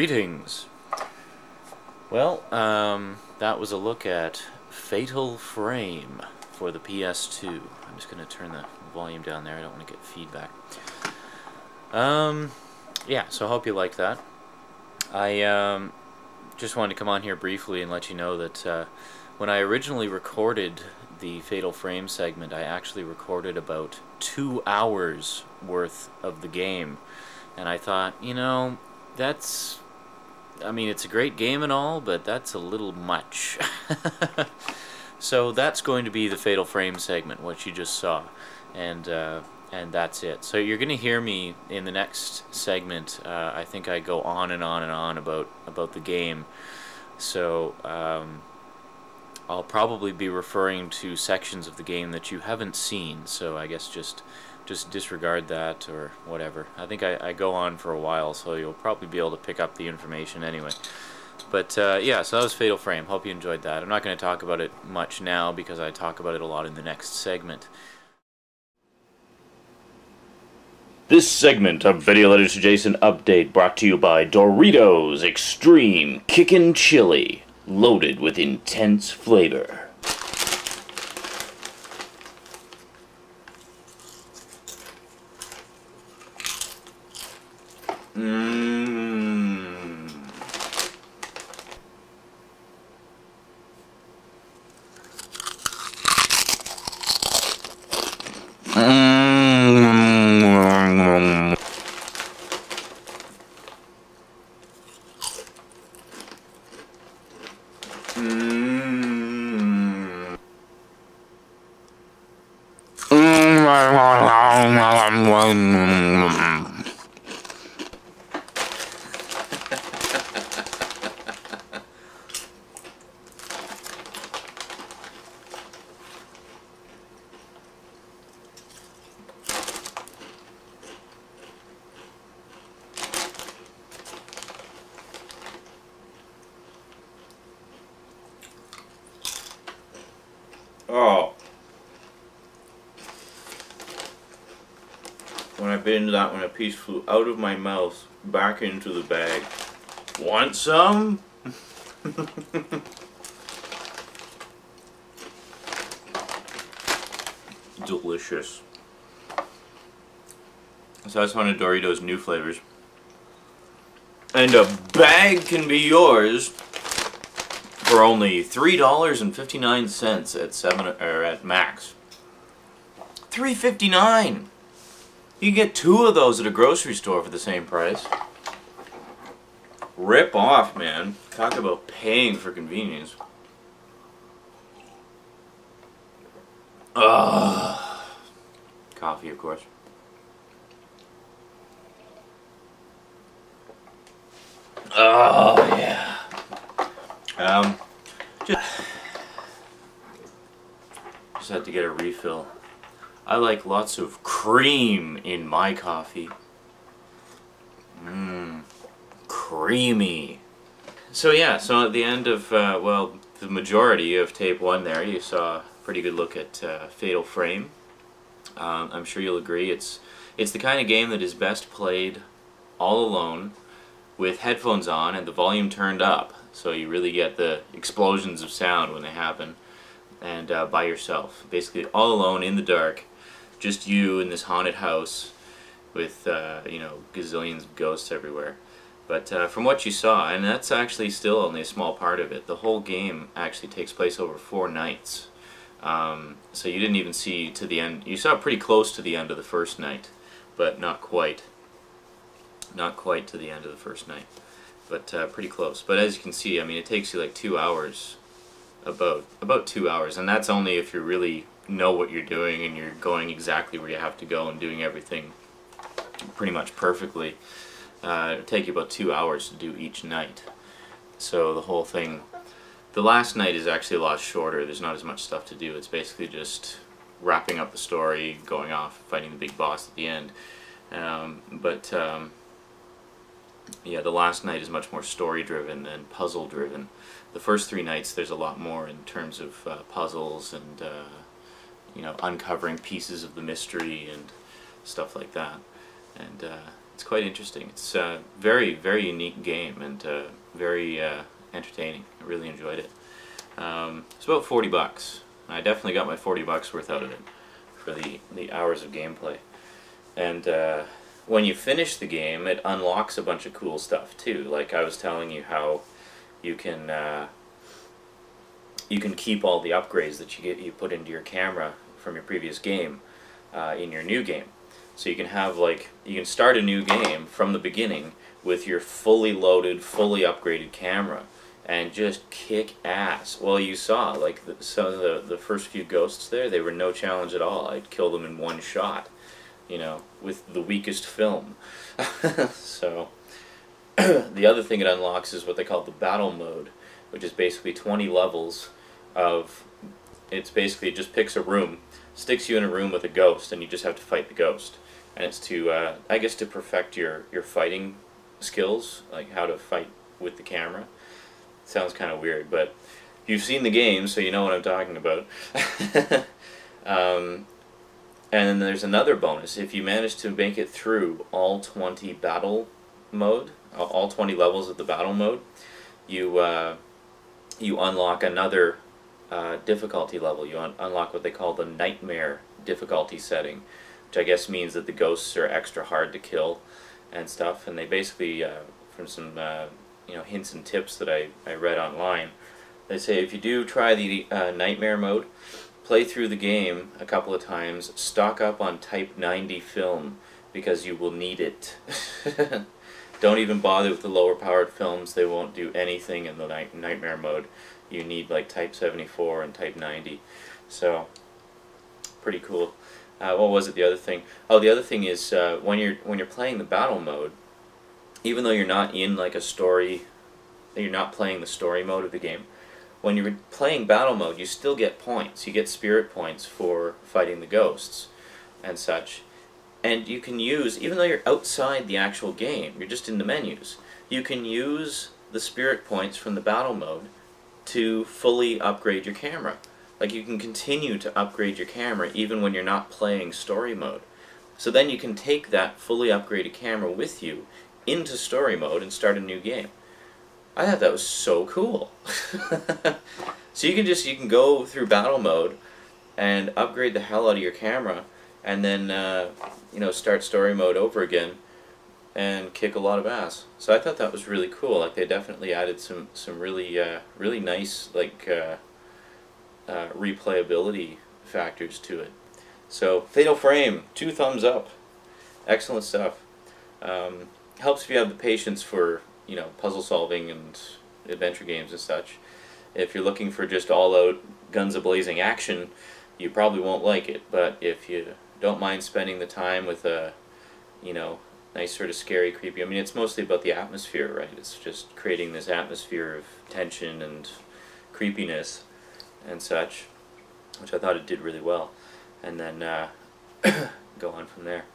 Greetings. Well, that was a look at Fatal Frame for the PS2. I'm just going to turn the volume down there. I don't want to get feedback. Yeah, so I hope you liked that. I just wanted to come on here briefly and let you know that when I originally recorded the Fatal Frame segment, I actually recorded about 2 hours worth of the game. And I thought, you know, that's... I mean, it's a great game and all, but that's a little much. So that's going to be the Fatal Frame segment, what you just saw. And that's it. So you're going to hear me in the next segment. I think I go on and on and on about the game. So I'll probably be referring to sections of the game that you haven't seen. So I guess just disregard that or whatever. I think I go on for a while, so you'll probably be able to pick up the information anyway. But yeah, so that was Fatal Frame. Hope you enjoyed that. I'm not going to talk about it much now because I talk about it a lot in the next segment. This segment of Video Letters to Jason Update brought to you by Doritos Extreme Kickin' Chili, loaded with intense flavor. Oh. When I bit into that one, a piece flew out of my mouth, back into the bag. Want some? Delicious. So that's one of Doritos' new flavors. And a bag can be yours for only $3.59 at 7 or at Max. $3.59. You can get 2 of those at a grocery store for the same price. Rip off, man. Talk about paying for convenience. Ugh. Coffee, of course. Oh yeah. Just had to get a refill. I like lots of cream in my coffee. Creamy. So yeah, so at the end of, well, the majority of tape 1 there, you saw a pretty good look at Fatal Frame. I'm sure you'll agree it's the kind of game that is best played all alone with headphones on and the volume turned up, so you really get the explosions of sound when they happen, and by yourself. Basically all alone in the dark, just you in this haunted house with, you know, gazillions of ghosts everywhere. But from what you saw, and that's actually still only a small part of it, the whole game actually takes place over 4 nights. So you didn't even see to the end. You saw pretty close to the end of the first night, but not quite. Not quite to the end of the first night, but pretty close. But as you can see, I mean, it takes you like 2 hours, about 2 hours, and that's only if you really know what you're doing and you're going exactly where you have to go and doing everything pretty much perfectly. It'll take you about 2 hours to do each night. So the whole thing, the last night is actually a lot shorter. There's not as much stuff to do. It's basically just wrapping up the story, going off, fighting the big boss at the end. Yeah, the last night is much more story-driven than puzzle-driven. The first 3 nights, there's a lot more in terms of puzzles and you know, uncovering pieces of the mystery and stuff like that. And it's It's quite interesting. It's a very, very unique game and very entertaining. I really enjoyed it. It's about $40. I definitely got my $40 worth out of it for the hours of gameplay. And when you finish the game, it unlocks a bunch of cool stuff too. Like I was telling you how you can keep all the upgrades that you put into your camera from your previous game in your new game. So you can have you can start a new game from the beginning with your fully loaded, fully upgraded camera and just kick ass. Well, you saw some of the first few ghosts there, they were no challenge at all. I'd kill them in one shot, you know, with the weakest film. So the other thing it unlocks is what they call the battle mode, which is basically 20 levels of, it just picks a room, sticks you in a room with a ghost, and you just have to fight the ghost. And it's to, I guess, to perfect your fighting skills, like how to fight with the camera. Sounds kind of weird, but you've seen the game, so you know what I'm talking about. And then there's another bonus. If you manage to make it through all 20 battle mode, all 20 levels of the battle mode, you unlock another difficulty level. You unlock what they call the nightmare difficulty setting, which I guess means that the ghosts are extra hard to kill and stuff. And they basically, from some hints and tips that I read online, they say if you do try the nightmare mode, play through the game a couple of times, stock up on Type 90 film, because you will need it. Don't even bother with the lower powered films, they won't do anything in the nightmare mode. You need like Type 74 and Type 90. So, pretty cool. What was it, the other thing? Oh, the other thing is when you're playing the battle mode, even though you're not in like a story, you're not playing the story mode of the game, when you're playing battle mode, you still get points. You get spirit points for fighting the ghosts and such. And you can use, even though you're outside the actual game, you're just in the menus, you can use the spirit points from the battle mode to fully upgrade your camera. Like you can continue to upgrade your camera even when you're not playing story mode. So then you can take that fully upgraded camera with you into story mode and start a new game. I thought that was so cool. So you can go through battle mode and upgrade the hell out of your camera, and then start story mode over again and kick a lot of ass. So I thought that was really cool. Like they definitely added some really nice replayability factors to it. So Fatal Frame, 2 thumbs up. Excellent stuff. Helps if you have the patience for puzzle solving and adventure games and such. If you're looking for just all-out guns a-blazing action, you probably won't like it. But if you don't mind spending the time with a nice sort of scary, creepy, I mean, it's mostly about the atmosphere, right? It's just creating this atmosphere of tension and creepiness and such, which I thought it did really well. And then go on from there.